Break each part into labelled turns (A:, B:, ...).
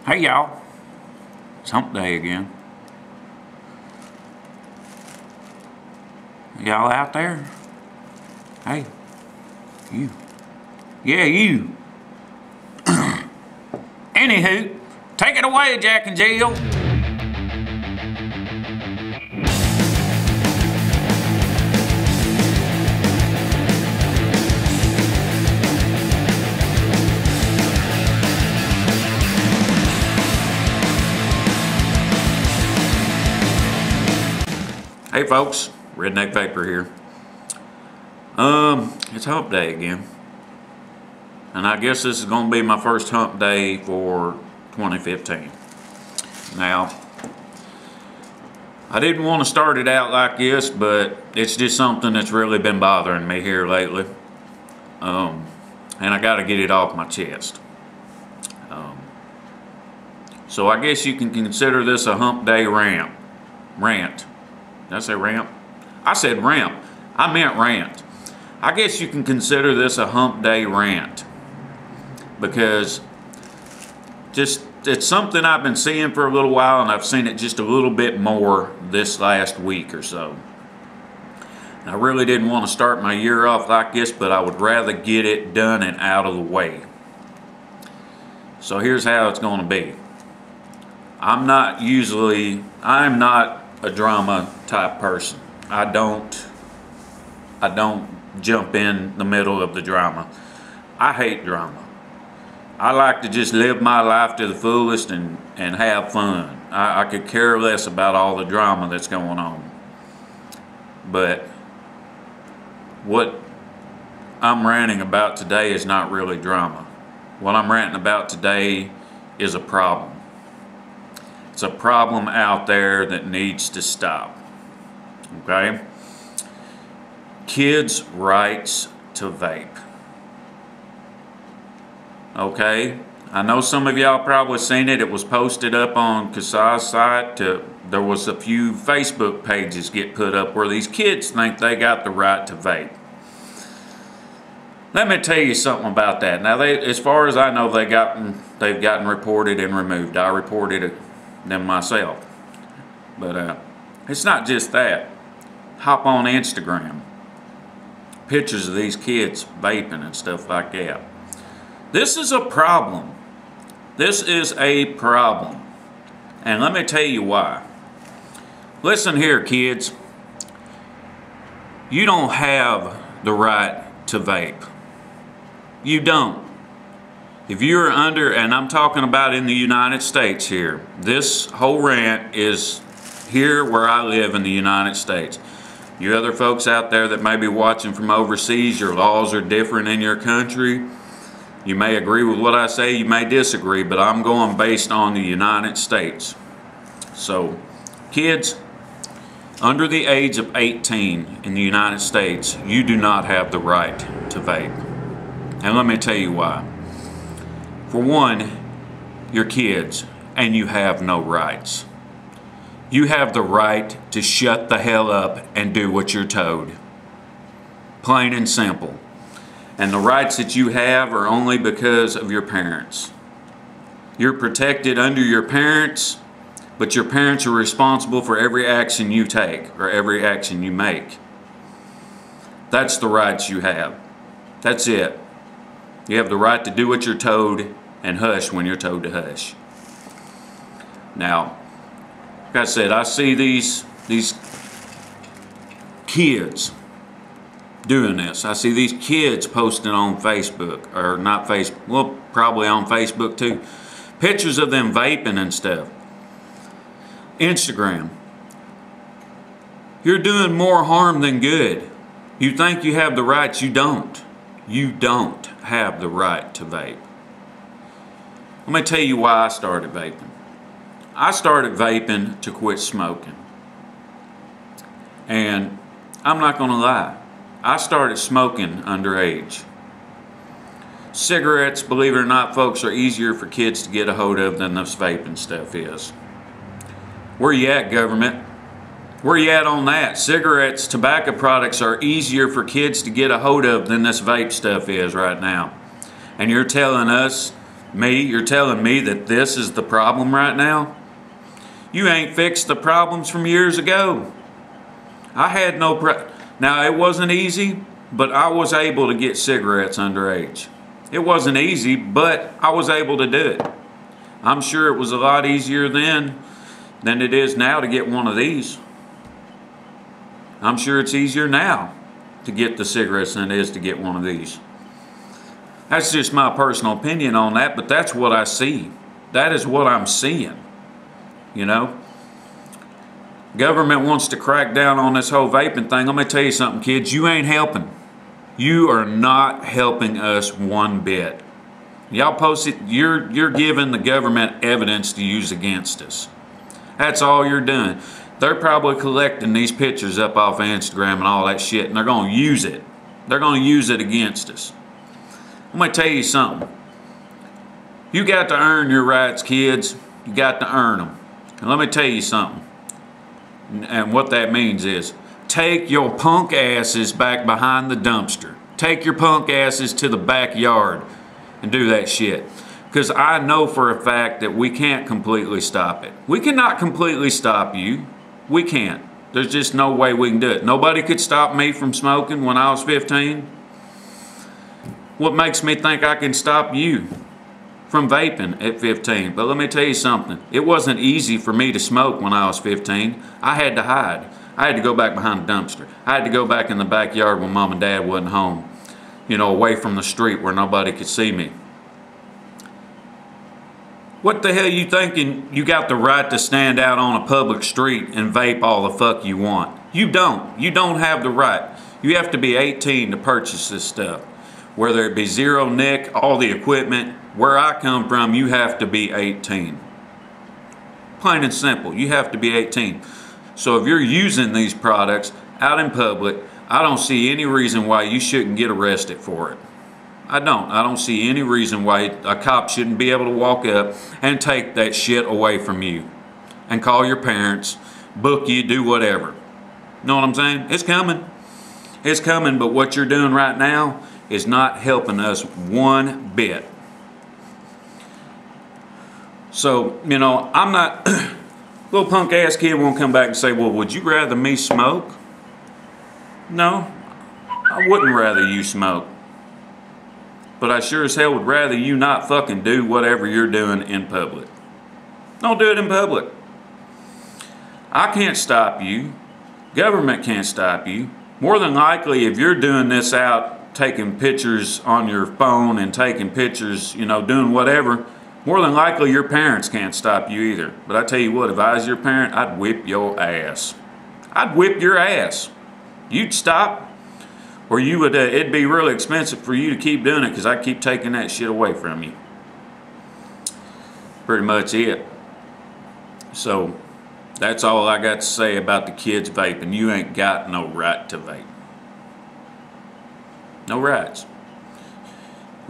A: Hey y'all, it's hump day again. Y'all out there? Hey, you. Yeah, you. Anywho, take it away, Jack and Jill. Hey folks, Redneck VaPeR here. It's hump day again. And I guess this is going to be my first hump day for 2015. Now, I didn't want to start it out like this, but it's just something that's really been bothering me here lately. And I got to get it off my chest. So I guess you can consider this a hump day rant. Did I say ramp? I said ramp. I meant rant. I guess you can consider this a hump day rant because it's something I've been seeing for a little while, and I've seen it just a little bit more this last week or so. I really didn't want to start my year off like this, but I would rather get it done and out of the way. So here's how it's going to be. I'm not a drama type person. I don't jump in the middle of the drama. I hate drama. I like to just live my life to the fullest and have fun. I could care less about all the drama that's going on. But what I'm ranting about today is not really drama. What I'm ranting about today is a problem. It's a problem out there that needs to stop. Okay? Kids' rights to vape. Okay? I know some of y'all probably seen it. It was posted up on Kasai's site. There was a few Facebook pages get put up where these kids think they got the right to vape. Let me tell you something about that. Now, as far as I know, they've gotten reported and removed. I reported them myself. But it's not just that. Hop on Instagram. Pictures of these kids vaping and stuff like that. This is a problem. This is a problem. And let me tell you why. Listen here, kids. You don't have the right to vape. You don't. If you're under, and I'm talking about in the United States here, this whole rant is here where I live in the United States. You other folks out there that may be watching from overseas, your laws are different in your country. You may agree with what I say, you may disagree, but I'm going based on the United States. So, kids under the age of 18 in the United States, you do not have the right to vape. And let me tell you why. For one, you're kids and you have no rights. You have the right to shut the hell up and do what you're told. Plain and simple. And the rights that you have are only because of your parents. You're protected under your parents, but your parents are responsible for every action you take or every action you make. That's the rights you have. That's it. You have the right to do what you're told and hush when you're told to hush. Now, like I said, I see these kids doing this. I see these kids posting on Facebook, or not Facebook, well, probably on Facebook too, pictures of them vaping and stuff. Instagram. You're doing more harm than good. You think you have the rights, you don't. You don't have the right to vape. Let me tell you why I started vaping. I started vaping to quit smoking. And I'm not going to lie, I started smoking underage. Cigarettes, believe it or not, folks, are easier for kids to get a hold of than this vaping stuff is. Where you at, government? Where you at on that? Cigarettes, tobacco products are easier for kids to get a hold of than this vape stuff is right now. And you're telling us You're telling me that this is the problem right now? You ain't fixed the problems from years ago. I had no Now, it wasn't easy, but I was able to get cigarettes underage. It wasn't easy, but I was able to do it. I'm sure it was a lot easier then than it is now to get one of these. I'm sure it's easier now to get the cigarettes than it is to get one of these. That's just my personal opinion on that, but that's what I see. That is what I'm seeing, you know. Government wants to crack down on this whole vaping thing. Let me tell you something, kids. You ain't helping. You are not helping us one bit. Y'all posted, you're giving the government evidence to use against us. That's all you're doing. They're probably collecting these pictures up off Instagram and all that shit, and they're going to use it. They're going to use it against us. I'm going to tell you something. You got to earn your rights, kids. You got to earn them. And let me tell you something. And what that means is, take your punk asses back behind the dumpster. Take your punk asses to the backyard and do that shit. Because I know for a fact that we can't completely stop it. We cannot completely stop you. We can't. There's just no way we can do it. Nobody could stop me from smoking when I was 15. What makes me think I can stop you from vaping at 15? But let me tell you something. It wasn't easy for me to smoke when I was 15. I had to hide. I had to go back behind the dumpster. I had to go back in the backyard when mom and dad wasn't home. You know, away from the street where nobody could see me. What the hell you thinking you got the right to stand out on a public street and vape all the fuck you want? You don't. You don't have the right. You have to be 18 to purchase this stuff. Whether it be zero nic, all the equipment, where I come from, you have to be 18. Plain and simple, you have to be 18. So if you're using these products out in public, I don't see any reason why you shouldn't get arrested for it. I don't see any reason why a cop shouldn't be able to walk up and take that shit away from you and call your parents, book you, do whatever. Know what I'm saying? It's coming. It's coming, but what you're doing right now is not helping us one bit. So, you know, I'm not, little punk ass kid won't come back and say, well, would you rather me smoke? No, I wouldn't rather you smoke. But I sure as hell would rather you not fucking do whatever you're doing in public. Don't do it in public. I can't stop you. Government can't stop you. More than likely, if you're doing this out, taking pictures on your phone and taking pictures, you know, doing whatever, more than likely your parents can't stop you either. But I tell you what, if I was your parent, I'd whip your ass. I'd whip your ass. You'd stop, or you would. It'd be really expensive for you to keep doing it because I keep taking that shit away from you. Pretty much it. So that's all I got to say about the kids vaping. You ain't got no right to vape. No rights.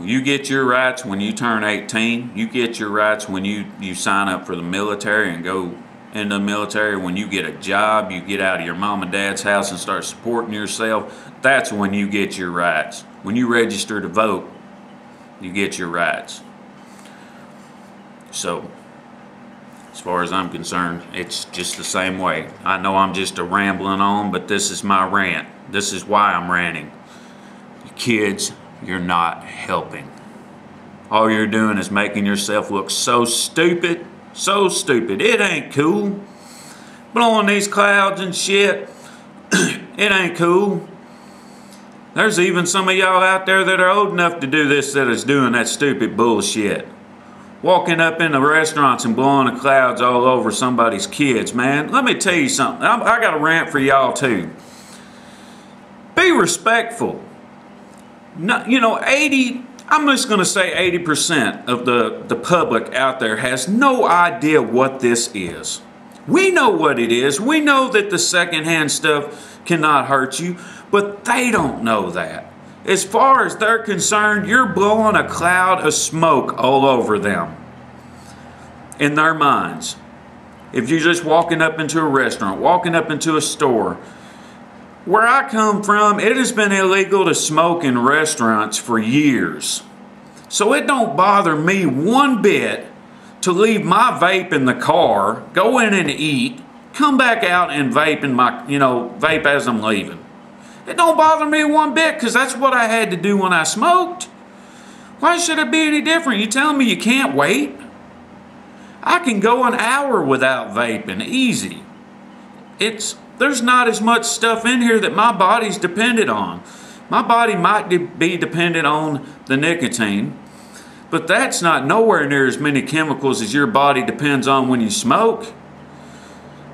A: You get your rights when you turn 18. You get your rights when you sign up for the military and go into the military. When you get a job, you get out of your mom and dad's house and start supporting yourself. That's when you get your rights. When you register to vote, you get your rights. So, as far as I'm concerned, it's just the same way. I know I'm just a rambling on, but this is my rant. This is why I'm ranting. Kids, you're not helping. All you're doing is making yourself look so stupid. So stupid. It ain't cool. Blowing these clouds and shit. It ain't cool. There's even some of y'all out there that are old enough to do this that is doing that stupid bullshit. Walking up into restaurants and blowing the clouds all over somebody's kids, man. Let me tell you something. I got a rant for y'all too. Be respectful. No, you know, I'm just going to say 80% of the public out there has no idea what this is. We know what it is. We know that the secondhand stuff cannot hurt you, but they don't know that. As far as they're concerned, you're blowing a cloud of smoke all over them. In their minds. If you're just walking up into a restaurant, walking up into a store. Where I come from, it has been illegal to smoke in restaurants for years. So it don't bother me one bit to leave my vape in the car, go in and eat, come back out and vape in my, vape as I'm leaving. It don't bother me one bit because that's what I had to do when I smoked. Why should it be any different? You telling me you can't wait? I can go an hour without vaping, easy. There's not as much stuff in here that my body's dependent on. My body might be dependent on the nicotine, but that's not nowhere near as many chemicals as your body depends on when you smoke.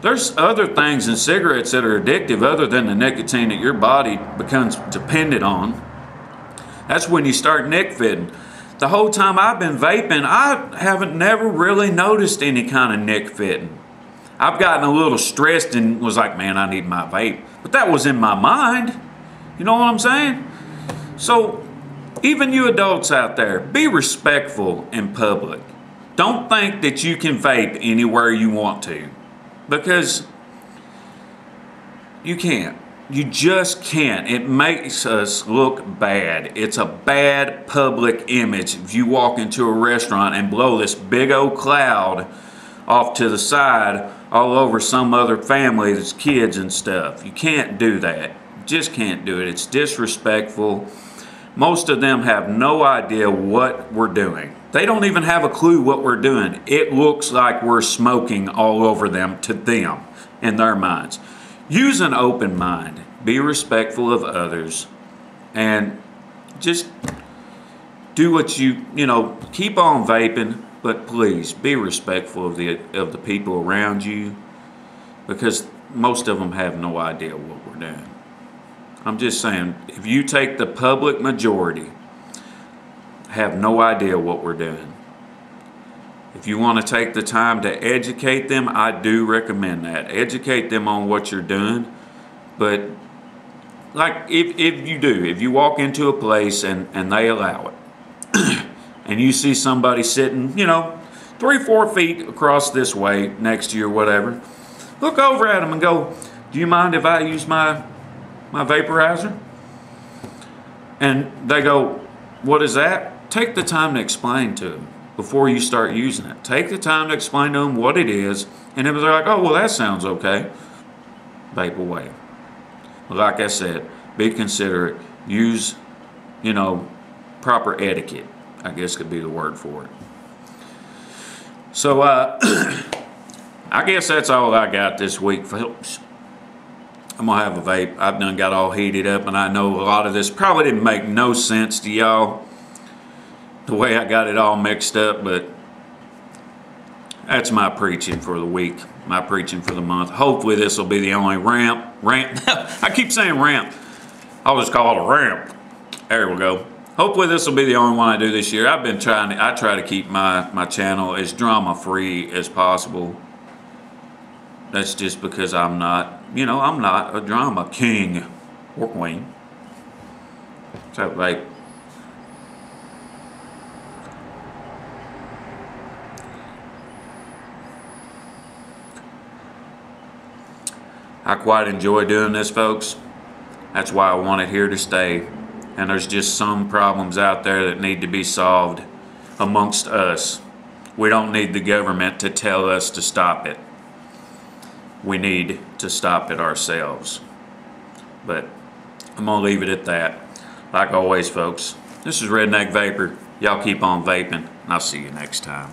A: There's other things in cigarettes that are addictive other than the nicotine that your body becomes dependent on. That's when you start nick fitting. The whole time I've been vaping, I haven't never really noticed any kind of nick fitting. I've gotten a little stressed and was like, man, I need my vape. But that was in my mind. You know what I'm saying? So, even you adults out there, be respectful in public. Don't think that you can vape anywhere you want to. Because you can't. You just can't. It makes us look bad. It's a bad public image if you walk into a restaurant and blow this big old cloud off to the side all over some other family that's kids and stuff. You can't do that. You just can't do it. It's disrespectful. Most of them have no idea what we're doing. They don't even have a clue what we're doing. It looks like we're smoking all over them to them in their minds. Use an open mind. Be respectful of others. And just do what keep on vaping, but please be respectful of the people around you, because most of them have no idea what we're doing. I'm just saying, if you take the public majority, have no idea what we're doing. If you want to take the time to educate them, I do recommend that. Educate them on what you're doing. But like if you walk into a place and they allow it, and you see somebody sitting, 3-4 feet across this way next to you or whatever, look over at them and go, do you mind if I use my vaporizer? And they go, what is that? Take the time to explain to them before you start using it. Take the time to explain to them what it is, and if they're like, oh, well, that sounds okay, vape away. But like I said, be considerate. Use, proper etiquette, I guess could be the word for it. So, I guess that's all I got this week, folks. I'm gonna have a vape. I've done got all heated up, and I know a lot of this probably didn't make no sense to y'all, the way I got it all mixed up, but that's my preaching for the week, my preaching for the month. Hopefully this will be the only rant. I keep saying ramp. I'll just call it a ramp. There we go. Hopefully this will be the only one I do this year. I try to keep my channel as drama free as possible. That's just because I'm not a drama king or queen. So like, I quite enjoy doing this, folks. That's why I want it here to stay. And there's just some problems out there that need to be solved amongst us. We don't need the government to tell us to stop it. We need to stop it ourselves. But I'm gonna leave it at that. Like always, folks, this is Redneck Vapor. Y'all keep on vaping, and I'll see you next time.